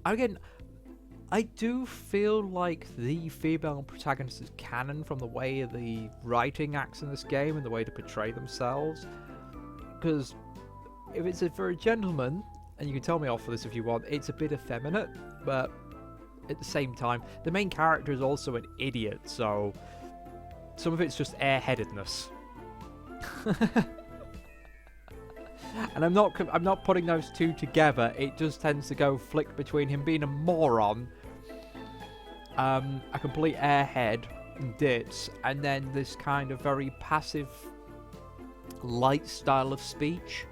Again, I do feel like the female protagonist is canon from the way the writing acts in this game and the way they portray themselves. Because if it's for a gentleman, and you can tell me off for this if you want, it's a bit effeminate, but at the same time, the main character is also an idiot, so some of it's just airheadedness. And I'm not putting those two together. It just tends to go flick between him being a moron, a complete airhead and ditz, and then this kind of very passive, light style of speech.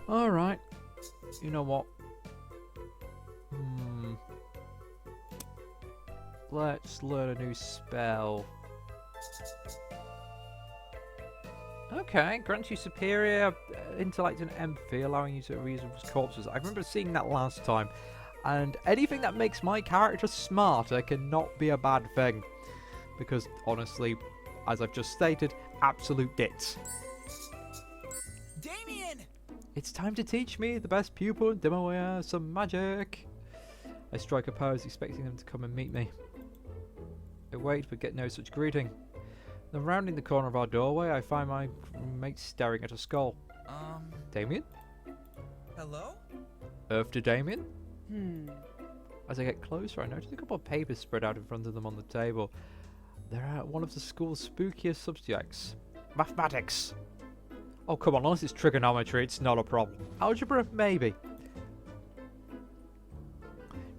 Alright. You know what? Let's learn a new spell. Okay, grants you superior intellect and empathy, allowing you to reason with corpses. I remember seeing that last time. And anything that makes my character smarter cannot be a bad thing. Because, honestly, as I've just stated, absolute dits. Damien! It's time to teach me, the best pupil in Dimaware, some magic. I strike a pose, expecting them to come and meet me. I wait, but get no such greeting. Then rounding the corner of our doorway, I find my mate staring at a skull. Damien? Hello? Earth to Damien? As I get closer, I notice a couple of papers spread out in front of them on the table. They're one of the school's spookiest subjects. Mathematics! Oh, come on, unless it's trigonometry, it's not a problem. Algebra? Maybe.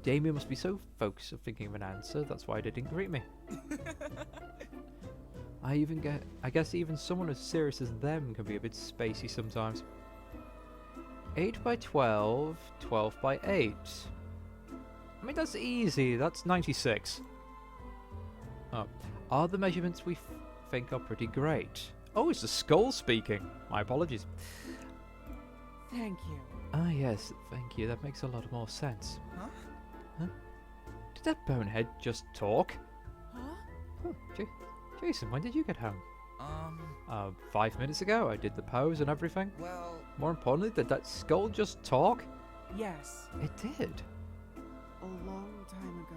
Damien must be so focused on thinking of an answer, that's why they didn't greet me. I guess even someone as serious as them can be a bit spacey sometimes. 8 by 12, 12 by 8. I mean, that's easy, that's 96. Oh, are the measurements we think are pretty great? Oh, it's the skull speaking. My apologies. Thank you. Ah, yes, thank you. That makes a lot more sense. Huh? Huh? Did that bonehead just talk? Huh? Oh, Jason, when did you get home? 5 minutes ago. I did the pose and everything. Well... More importantly, did that skull just talk? Yes. It did. A long time ago.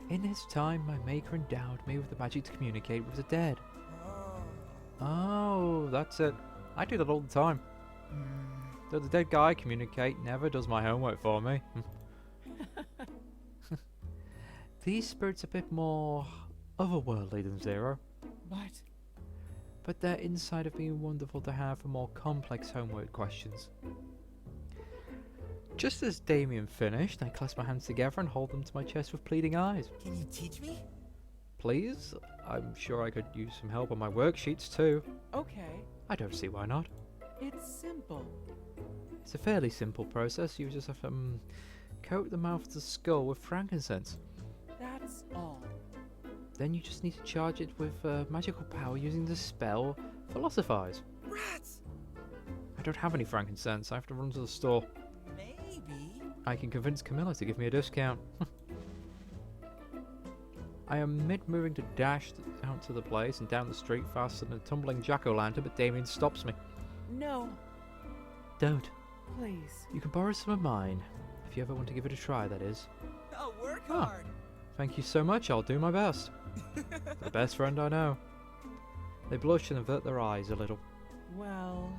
In his time, my maker endowed me with the magic to communicate with the dead. Oh, that's it. I do that all the time. Though the dead guy I communicate never does my homework for me. These spirits are a bit more otherworldly than Zero. What? But their insight have been wonderful to have for more complex homework questions. Just as Damien finished, I clasp my hands together and hold them to my chest with pleading eyes. Can you teach me? Please? I'm sure I could use some help on my worksheets too. Okay. I don't see why not. It's simple. It's a fairly simple process. You just have to coat the mouth of the skull with frankincense. That's all. Then you just need to charge it with magical power using the spell Philosophize. Rats! I don't have any frankincense. I have to run to the store. Maybe. I can convince Camilla to give me a discount. I am mid-moving to dash out to the place and down the street faster than a tumbling jack-o'-lantern, but Damien stops me. No. Don't. Please. You can borrow some of mine. If you ever want to give it a try, that is. I'll work Oh. hard. Thank you so much. I'll do my best. The best friend I know. They blush and avert their eyes a little. Well...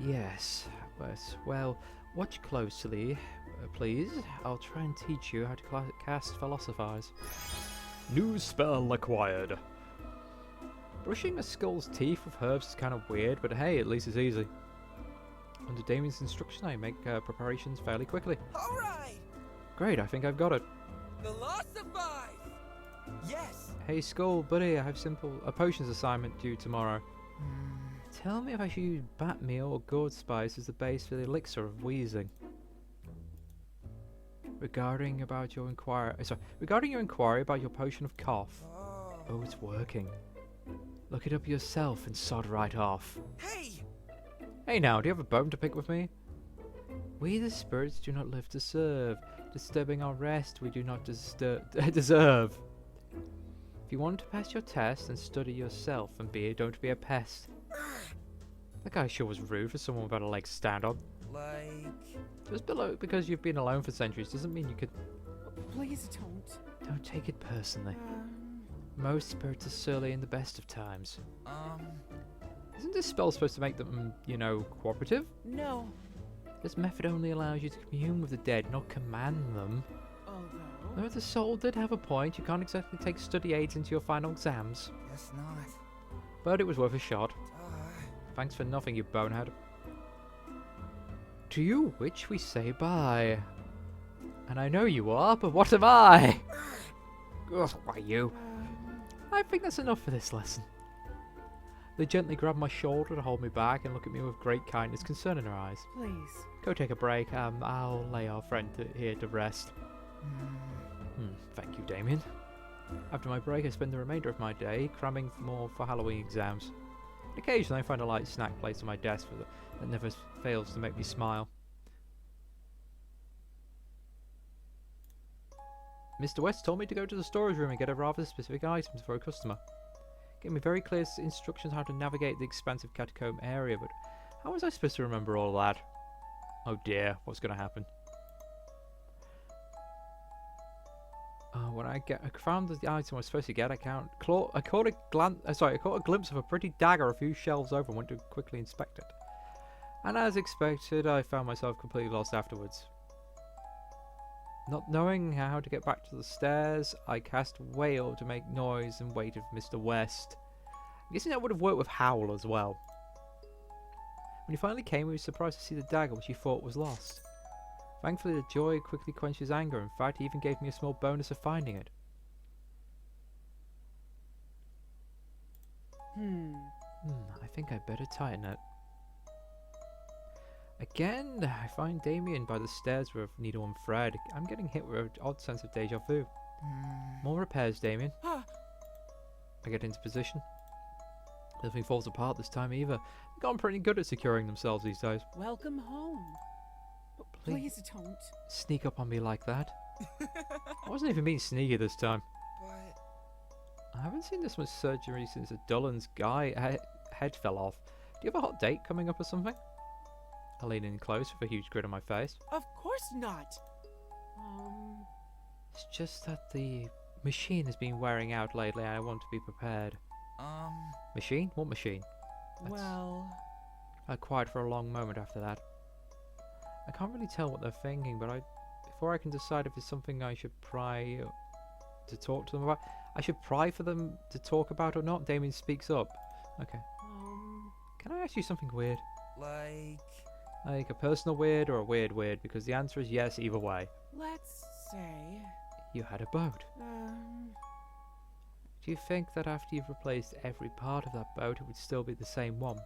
Yes, but, well, watch closely, please. I'll try and teach you how to cast Philosophize. New spell acquired. Brushing a skull's teeth with herbs is kind of weird, but hey, at least it's easy. Under Damien's instruction, I make preparations fairly quickly. Alright! Great, I think I've got it. Philosophize! Yes! Hey Skull, buddy, I have a potions assignment due tomorrow. Tell me if I should use bat meal or gourd spice as the base for the elixir of wheezing. Regarding your inquiry about your potion of cough. Oh, it's working. Look it up yourself and sod right off. Hey! Hey now, do you have a bone to pick with me? We the spirits do not live to serve. Disturbing our rest we do not deserve. If you want to pass your test, then study yourself and don't be a pest. That guy sure was rude for someone without a leg to stand on. Like... Just because you've been alone for centuries doesn't mean you could... Please don't. Don't take it personally. Most spirits are surly in the best of times. Isn't this spell supposed to make them, you know, cooperative? No. This method only allows you to commune with the dead, not command them. Although... Though the soul did have a point, you can't exactly take study aids into your final exams. Guess not. But it was worth a shot. Thanks for nothing, you bonehead. To you, witch, we say bye. And I know you are, but what am I? Ugh, why you? I think that's enough for this lesson. They gently grab my shoulder to hold me back and look at me with great kindness, concern in her eyes. Please. Go take a break. I'll lay our friend here to rest. Thank you, Damien. After my break, I spend the remainder of my day cramming more for Halloween exams. Occasionally, I find a light snack placed on my desk that never fails to make me smile. Mr. West told me to go to the storage room and get a rather specific items for a customer. Gave me very clear instructions how to navigate the expansive catacomb area, but how was I supposed to remember all that? Oh dear, what's going to happen? When I found the item I was supposed to get, I caught a glimpse of a pretty dagger a few shelves over and went to quickly inspect it. And as expected, I found myself completely lost afterwards. Not knowing how to get back to the stairs, I cast Wail to make noise and waited for Mr. West. I'm guessing that would have worked with Howl as well. When he finally came, he was surprised to see the dagger which he thought was lost. Thankfully, the joy quickly quenched his anger. In fact, he even gave me a small bonus of finding it. I think I'd better tighten it. Again, I find Damien by the stairs with needle and thread. I'm getting hit with an odd sense of deja vu. More repairs, Damien. I get into position. Nothing falls apart this time either. They've gotten pretty good at securing themselves these days. Welcome home. But Please don't. sneak up on me like that. I wasn't even being sneaky this time. But... I haven't seen this much surgery since a Dullen's head fell off. Do you have a hot date coming up or something? I lean in close with a huge grin on my face. Of course not. It's just that the machine has been wearing out lately and I want to be prepared. Machine? What machine? Well... I quiet for a long moment after that. I can't really tell what they're thinking, but before I can decide if it's something I should pry to talk to them about, I should pry for them to talk about or not. Damien speaks up. Okay. Can I ask you something weird? Like a personal weird or a weird weird? Because the answer is yes either way. Let's say... You had a boat. Do you think that after you've replaced every part of that boat, it would still be the same one?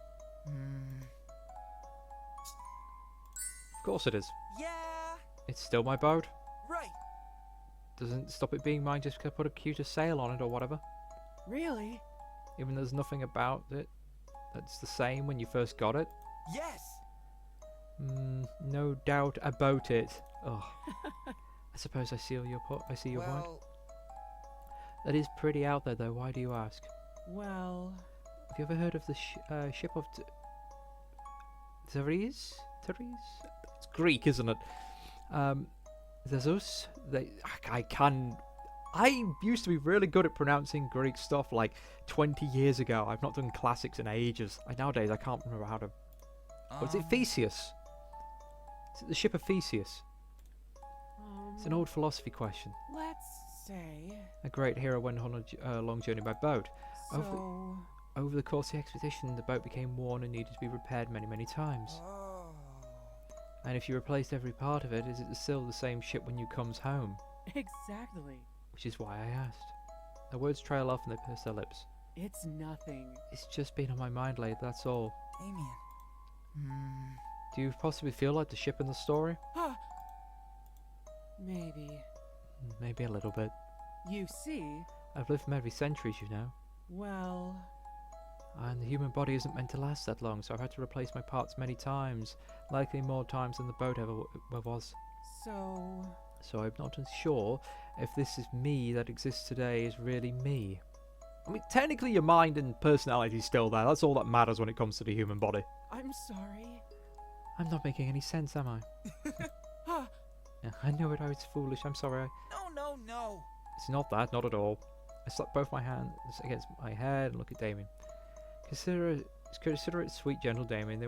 Of course it is. Yeah! It's still my boat. Right! Doesn't stop it being mine just because I put a cuter sail on it or whatever. Really? Even there's nothing about it that's the same when you first got it. Yes! No doubt about it. Oh. I suppose I see your point. That is pretty out there though. Why do you ask? Well... Have you ever heard of the ship of Therese? It's Greek, isn't it? Theseus. I used to be really good at pronouncing Greek stuff like 20 years ago. I've not done classics in ages. Nowadays I can't remember how to... What's it? Theseus? Is it the ship of Theseus? It's an old philosophy question. Let's say... A great hero went on a long journey by boat. So... Over the course of the expedition, the boat became worn and needed to be repaired many, many times. And if you replaced every part of it, is it still the same ship when you comes home? Exactly. Which is why I asked. The words trail off and they pierce their lips. It's nothing. It's just been on my mind lately, that's all. Damien. Do you possibly feel like the ship in the story? Maybe. Maybe a little bit. You see? I've lived for many centuries, you know. Well... And the human body isn't meant to last that long, so I've had to replace my parts many times. Likely more times than the boat ever was. So I'm not sure if this is me that exists today is really me. I mean, technically your mind and personality is still there. That's all that matters when it comes to the human body. I'm sorry. I'm not making any sense, am I? Huh. Yeah, I know it. I was foolish. I'm sorry. No. It's not that. Not at all. I slap both my hands against my head and look at Damien. Consider it sweet, gentle Damien.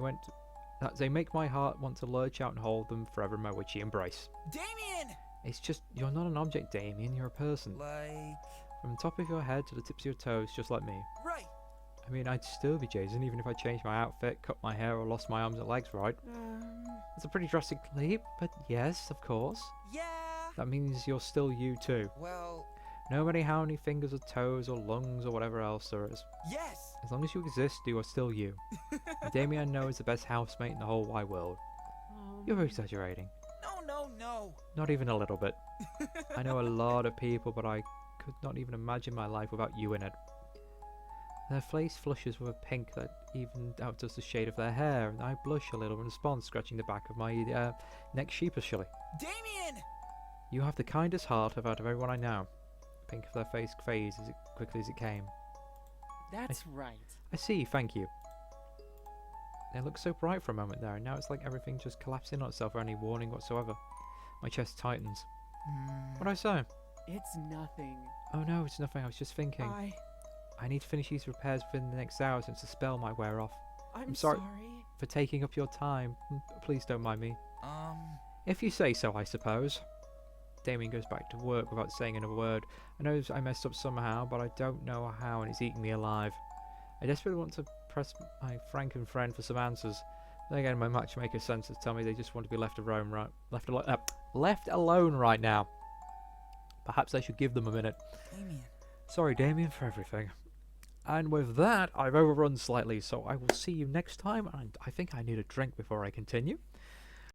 They make my heart want to lurch out and hold them forever in my witchy embrace. Damien! It's just, you're not an object, Damien. You're a person. Like... From the top of your head to the tips of your toes, just like me. Right. I mean, I'd still be Jason even if I changed my outfit, cut my hair, or lost my arms and legs, right? It's a pretty drastic leap, but yes, of course. Yeah. That means you're still you too. Well... No matter how many fingers or toes or lungs or whatever else there is. Yes! As long as you exist, you are still you. And Damien I know is the best housemate in the whole wide world. You're exaggerating. No. Not even a little bit. I know a lot of people, but I could not even imagine my life without you in it. Their face flushes with a pink that even outdoes the shade of their hair, and I blush a little in response, scratching the back of my neck sheepishly. Damien! You have the kindest heart out of everyone I know. The pink of their face fades as quickly as it came. That's right. I see, thank you. It looked so bright for a moment there, and now it's like everything just collapsed in on itself without any warning whatsoever. My chest tightens. What do I say? It's nothing. Oh no, it's nothing, I was just thinking. I need to finish these repairs within the next hour since the spell might wear off. I'm sorry. sorry. For taking up your time. Please don't mind me. If you say so, I suppose. Damien goes back to work without saying another word. I know I messed up somehow, but I don't know how, and it's eating me alive. I desperately want to press my Franken friend for some answers. Then again, my matchmaker senses tell me they just want to be left alone left alone right now. Perhaps I should give them a minute. Damien. Sorry, Damien, for everything. And with that, I've overrun slightly, so I will see you next time, and I think I need a drink before I continue.